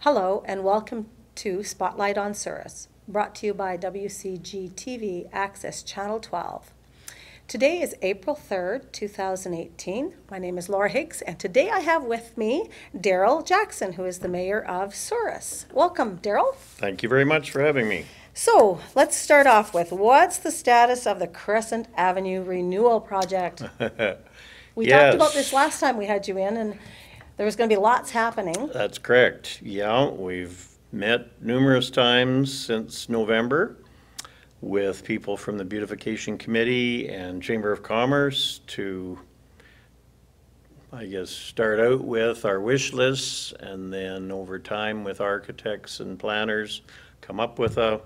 Hello and welcome to Spotlight on Souris, brought to you by WCG-TV Access Channel 12. Today is April 3rd, 2018. My name is Laura Higgs, and today I have with me Darryl Jackson, who is the mayor of Souris. Welcome, Darryl. Thank you very much for having me. So let's start off with, what's the status of the Crescent Avenue Renewal project? We talked about this last time we had you in, and there was going to be lots happening. That's correct. Yeah, we've met numerous times since November with people from the Beautification Committee and Chamber of Commerce to, I guess, start out with our wish lists, and then over time with architects and planners come up with a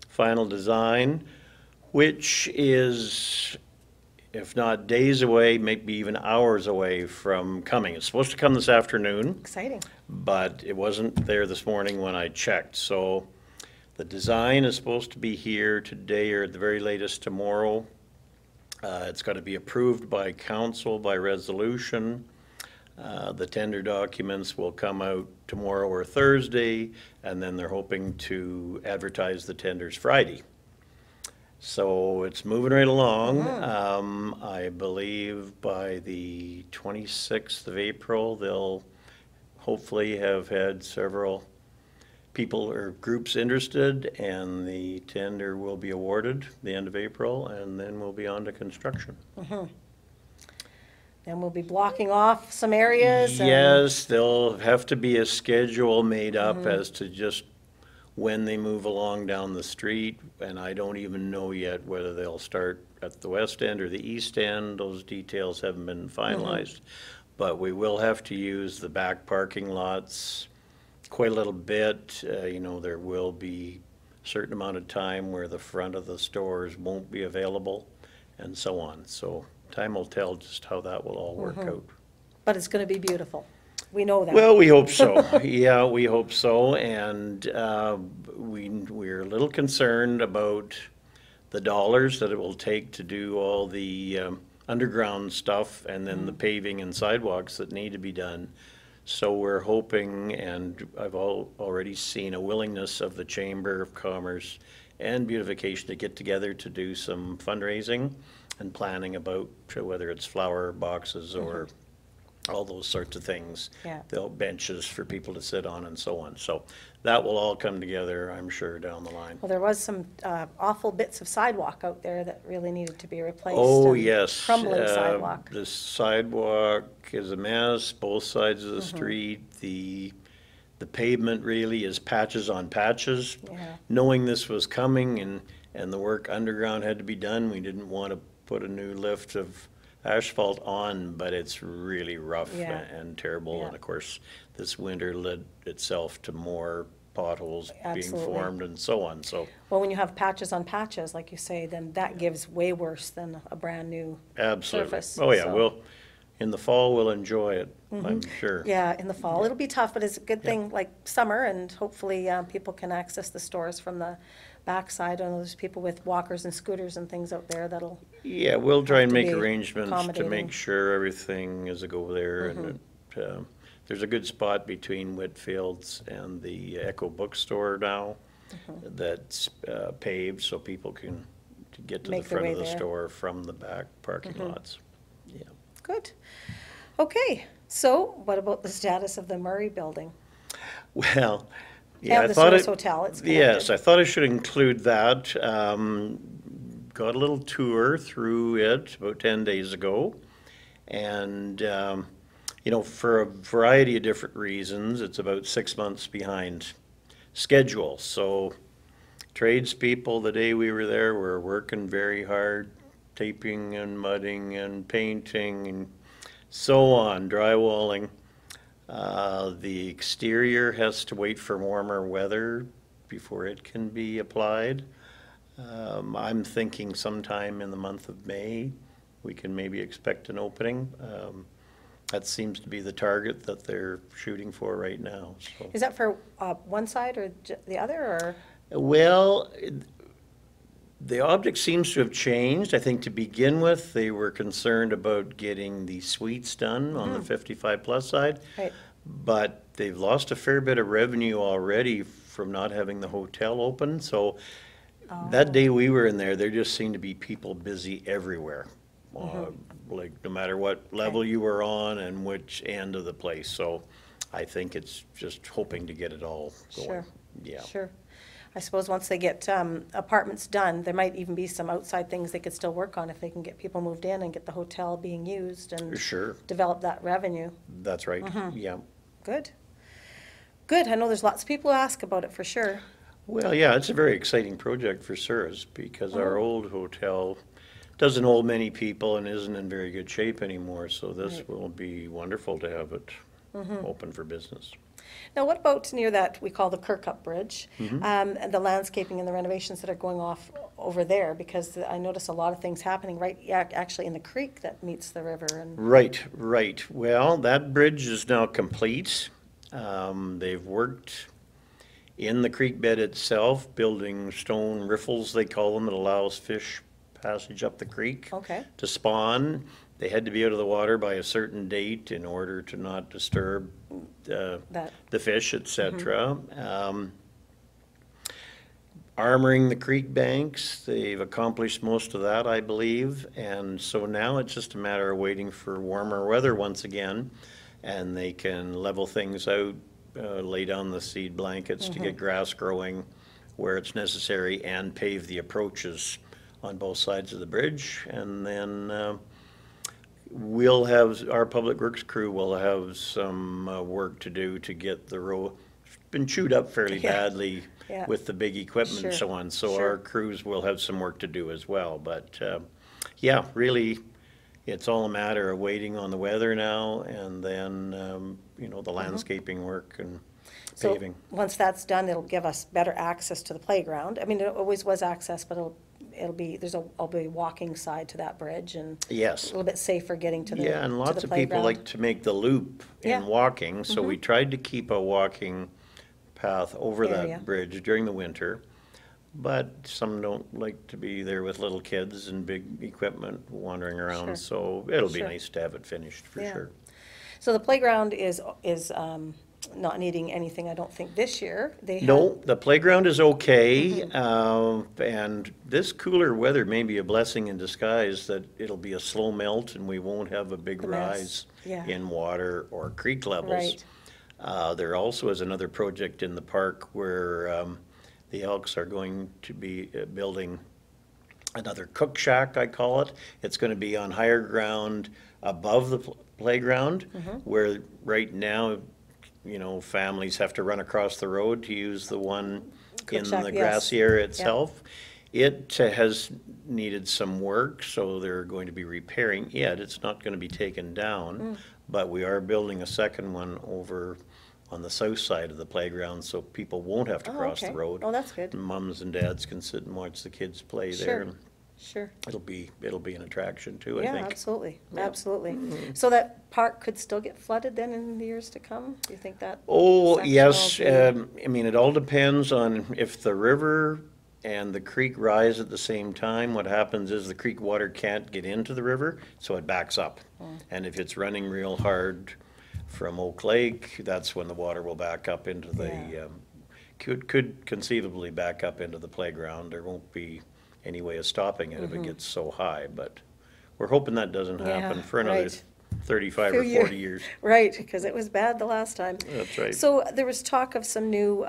final design, which is, if not days away, maybe even hours away from coming. It's supposed to come this afternoon. Exciting. But it wasn't there this morning when I checked. So the design is supposed to be here today or at the very latest tomorrow. It's got to be approved by council by resolution. The tender documents will come out tomorrow or Thursday, and then they're hoping to advertise the tenders Friday. So it's moving right along. I believe by the 26th of April, they'll hopefully have had several people or groups interested, and the tender will be awarded the end of April, and then we'll be on to construction. Then we'll be blocking off some areas. Yes, there'll have to be a schedule made up as to just when they move along down the street, and I don't even know yet whether they'll start at the west end or the east end. Those details haven't been finalized. But we will have to use the back parking lots quite a little bit. You know, there will be a certain amount of time where the front of the stores won't be available and so on. So time will tell just how that will all work out. But it's going to be beautiful. We know that. Well, we hope so. Yeah, we hope so. And we're a little concerned about the dollars that it will take to do all the underground stuff and then the paving and sidewalks that need to be done. So we're hoping, and I've already seen a willingness of the Chamber of Commerce and Beautification to get together to do some fundraising and planning about whether it's flower boxes or all those sorts of things. Yeah. They'll benches for people to sit on and so on. So that will all come together, I'm sure, down the line. Well, there was some awful bits of sidewalk out there that really needed to be replaced. Oh, and yes. Crumbling sidewalk. The sidewalk is a mess, both sides of the street. The pavement really is patches on patches. Yeah. Knowing this was coming and the work underground had to be done, we didn't want to put a new lift of asphalt on, but it's really rough and terrible. Yeah. And of course, this winter led itself to more potholes being formed and so on. So, well, when you have patches on patches, like you say, then that gives way worse than a brand new surface. Oh yeah, So, in the fall we'll enjoy it, I'm sure. yeah, in the fall. It'll be tough, but it's a good thing, like summer, and hopefully people can access the stores from the backside. I know there's people with walkers and scooters and things out there that'll. Yeah, we'll try and to make be arrangements to accommodating. make sure everything is a go there, and there's a good spot between Whitfield's and the Echo Bookstore now that's paved, so people can get to Make the their front of way the there. store from the back parking lots. Yeah. Good. Okay, so what about the status of the Murray building? Well, yeah, And I the thought Souris it. Hotel, it's Yes, connected. I thought I should include that. Got a little tour through it about 10 days ago. And, you know, for a variety of different reasons, it's about 6 months behind schedule. So tradespeople, the day we were there, were working very hard, taping and mudding and painting and so on, drywalling. The exterior has to wait for warmer weather before it can be applied. I'm thinking sometime in the month of May, we can maybe expect an opening. That seems to be the target that they're shooting for right now. So. Is that for one side or the other, or? Well, the object seems to have changed. I think to begin with, they were concerned about getting the suites done on the 55 plus side. Right. but they've lost a fair bit of revenue already from not having the hotel open. So that day we were in there just seemed to be people busy everywhere. Like no matter what level you were on and which end of the place. So I think it's just hoping to get it all going. Sure. Yeah. Sure. I suppose once they get apartments done, there might even be some outside things they could still work on if they can get people moved in and get the hotel being used and Sure. develop that revenue. That's right. Yeah. Good. Good. I know there's lots of people who ask about it for sure. Well, yeah, it's a very exciting project for Souris because our old hotel doesn't hold many people and isn't in very good shape anymore. So this will be wonderful to have it open for business. Now, what about near that we call the Kirkup Bridge, and the landscaping and the renovations that are going off over there? Because I notice a lot of things happening actually in the creek that meets the river. And Right, right. Well, that bridge is now complete. They've worked in the creek bed itself, building stone riffles, they call them, that allows fish passage up the creek to spawn. They had to be out of the water by a certain date in order to not disturb the fish, etc. Armoring the creek banks, they've accomplished most of that, I believe. And so now it's just a matter of waiting for warmer weather once again, and they can level things out, lay down the seed blankets to get grass growing where it's necessary, and pave the approaches on both sides of the bridge. And then we'll have, our public works crew will have some work to do to get the road, it's been chewed up fairly badly with the big equipment and so on. So our crews will have some work to do as well. But yeah, really, it's all a matter of waiting on the weather now, and then, you know, the landscaping work and paving. So once that's done, it'll give us better access to the playground. I mean, it always was access, but it'll be, there'll be a walking side to that bridge, and a little bit safer getting to the playground. Yeah, and lots of people like to make the loop in walking, so we tried to keep a walking path over that bridge during the winter. But some don't like to be there with little kids and big equipment wandering around, so it'll be nice to have it finished for sure. So the playground is not needing anything, I don't think, this year. No, the playground is okay, and this cooler weather may be a blessing in disguise, that it'll be a slow melt and we won't have a big rise in water or creek levels. There also is another project in the park where the Elks are going to be building another cook shack, I call it. It's going to be on higher ground above the playground, where right now, you know, families have to run across the road to use the one in the grassy area itself. It has needed some work, so they're going to be repairing it. It's not going to be taken down, but we are building a second one over on the south side of the playground, so people won't have to cross the road. Oh, that's good. Mums and dads can sit and watch the kids play there. Sure. It'll be an attraction too, I think. Yeah, absolutely, absolutely. So that park could still get flooded then in the years to come? Do you think that? Oh, yes. I mean, it all depends on if the river and the creek rise at the same time. What happens is the creek water can't get into the river, so it backs up. And if it's running real hard from Oak Lake, that's when the water will back up into the, could conceivably back up into the playground. There won't be any way of stopping it if it gets so high, but we're hoping that doesn't happen for another 35 or 40 years. Right, because it was bad the last time. That's right. So there was talk of some new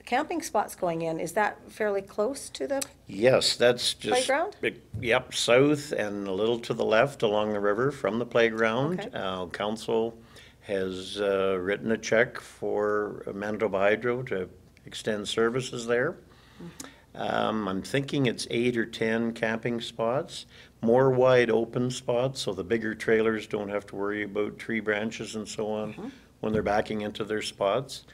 camping spots going in. Is that fairly close to the Yes, that's just playground? Yep, south and a little to the left along the river from the playground. Council has written a check for Manitoba Hydro to extend services there. I'm thinking it's 8 or 10 camping spots, more wide open spots, so the bigger trailers don't have to worry about tree branches and so on when they're backing into their spots.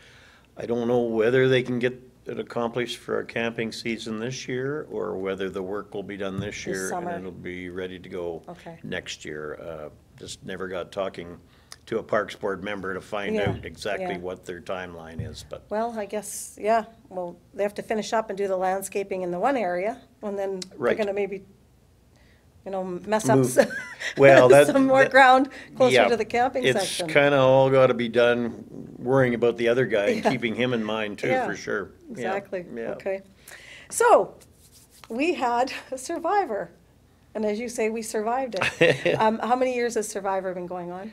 I don't know whether they can get it accomplished for a camping season this year, or whether the work will be done this year and it'll be ready to go next year. Just never got talking to a Parks Board member to find out exactly what their timeline is, but. Well, I guess, well, they have to finish up and do the landscaping in the one area, and then they're gonna maybe mess up Move. Well, some more ground closer yeah, to the camping it's section. kind of all got to be done worrying about the other guy and Yeah. keeping him in mind too, Yeah, for sure. Yeah, exactly. yeah. Okay. So we had a Survivor, and as you say, we survived it. How many years has Survivor been going on?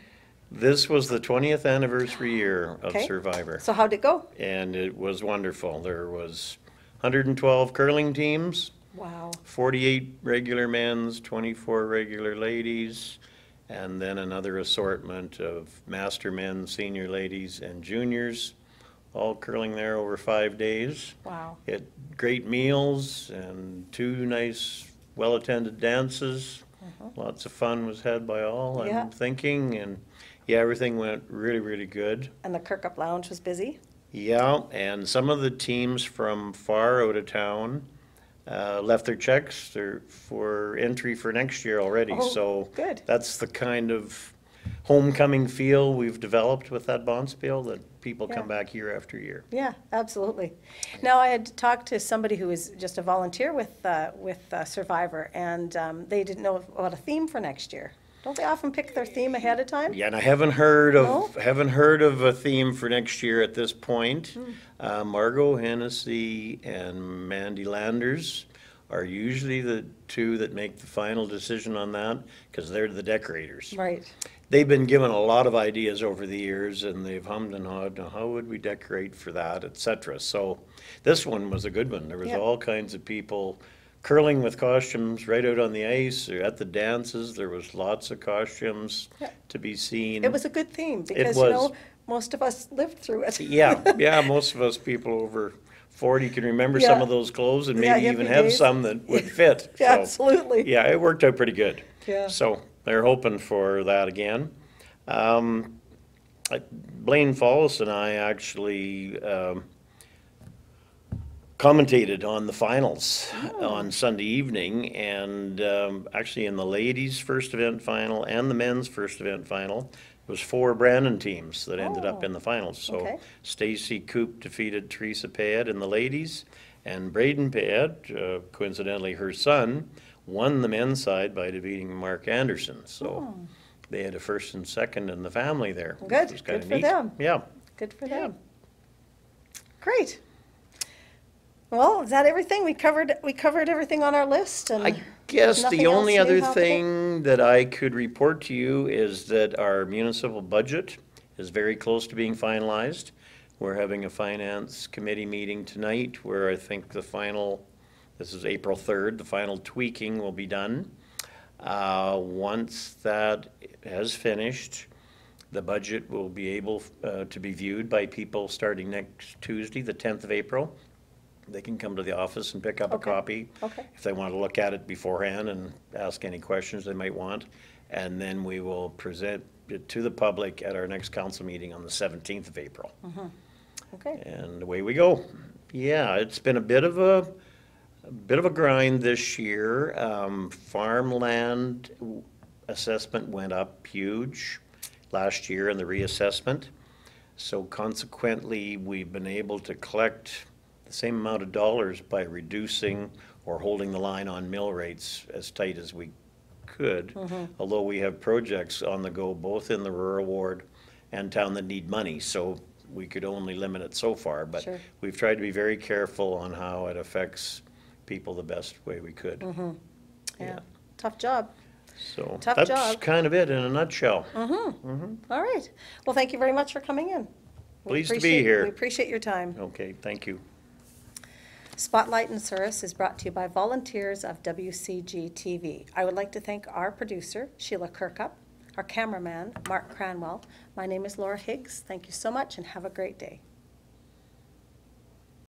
This was the 20th anniversary year of Okay. Survivor, So how'd it go? and it was wonderful. There was 112 curling teams, Wow. 48 regular men's, 24 regular ladies, and then another assortment of master men, senior ladies, and juniors, all curling there over 5 days. Wow. It great meals and 2 nice, well-attended dances. Lots of fun was had by all, Yeah. I'm thinking, and yeah, everything went really, really good. And the Kirkup Lounge was busy? Yeah, and some of the teams from far out of town left their checks for entry for next year already. Oh, So good. that's the kind of homecoming feel we've developed with that Bonspiel, that people Yeah. come back year after year. Yeah, absolutely. Now, I had talked to somebody who was just a volunteer with Survivor, and they didn't know about a theme for next year. Don't they often pick their theme ahead of time? Yeah, and I haven't heard No? of a theme for next year at this point. Margot Hennessy and Mandy Landers are usually the two that make the final decision on that, because they're the decorators. Right. They've been given a lot of ideas over the years, and they've hummed and hawed, how would we decorate for that, et cetera. So this one was a good one. There was Yeah. all kinds of people curling with costumes right out on the ice, or at the dances. There was lots of costumes Yeah. to be seen. It was a good theme because, was. most of us lived through it. Yeah, most of us people over 40 can remember some Yeah. of those clothes, and Yeah, maybe even hippie have days. some that would fit. Yeah, So, absolutely. yeah, it worked out pretty good. Yeah. So they're hoping for that again. Blaine Falls and I actually commentated on the finals on Sunday evening, and actually in the ladies' first event final and the men's first event final, it was 4 Brandon teams that ended up Oh, in the finals. So okay. Stacy Coop defeated Teresa Payette in the ladies, and Braden Payette, coincidentally her son, won the men's side by defeating Mark Anderson. So they had a first and second in the family there. which Good. was kinda Good for neat. them. Yeah. Good for them. Great. Well, is that everything? We covered everything on our list, and I guess nothing the only else new other happening? thing that I could report to you is that our municipal budget is very close to being finalized. We're having a finance committee meeting tonight where I think this is April 3rd, the final tweaking will be done. Once that has finished, the budget will be able to be viewed by people starting next Tuesday, the 10th of April. They can come to the office and pick up a Okay. copy. Okay. If they want to look at it beforehand and ask any questions they might want. And then we will present it to the public at our next council meeting on the 17th of April. okay. And away we go. Yeah, it's been a bit of a grind this year. Farmland assessment went up huge last year in the reassessment. So consequently, we've been able to collect the same amount of dollars by reducing or holding the line on mill rates as tight as we could. Although we have projects on the go, both in the rural ward and town that need money. So we could only limit it so far, but Sure. we've tried to be very careful on how it affects people the best way we could. Yeah. Tough job. So Tough that's job. kind of it in a nutshell. All right. Well, thank you very much for coming in. We Pleased to be appreciate- here. We appreciate your time. Okay, thank you. Spotlight in Souris is brought to you by volunteers of WCG TV. I would like to thank our producer, Sheila Kirkup, our cameraman, Mark Cranwell. My name is Laura Higgs. Thank you so much and have a great day.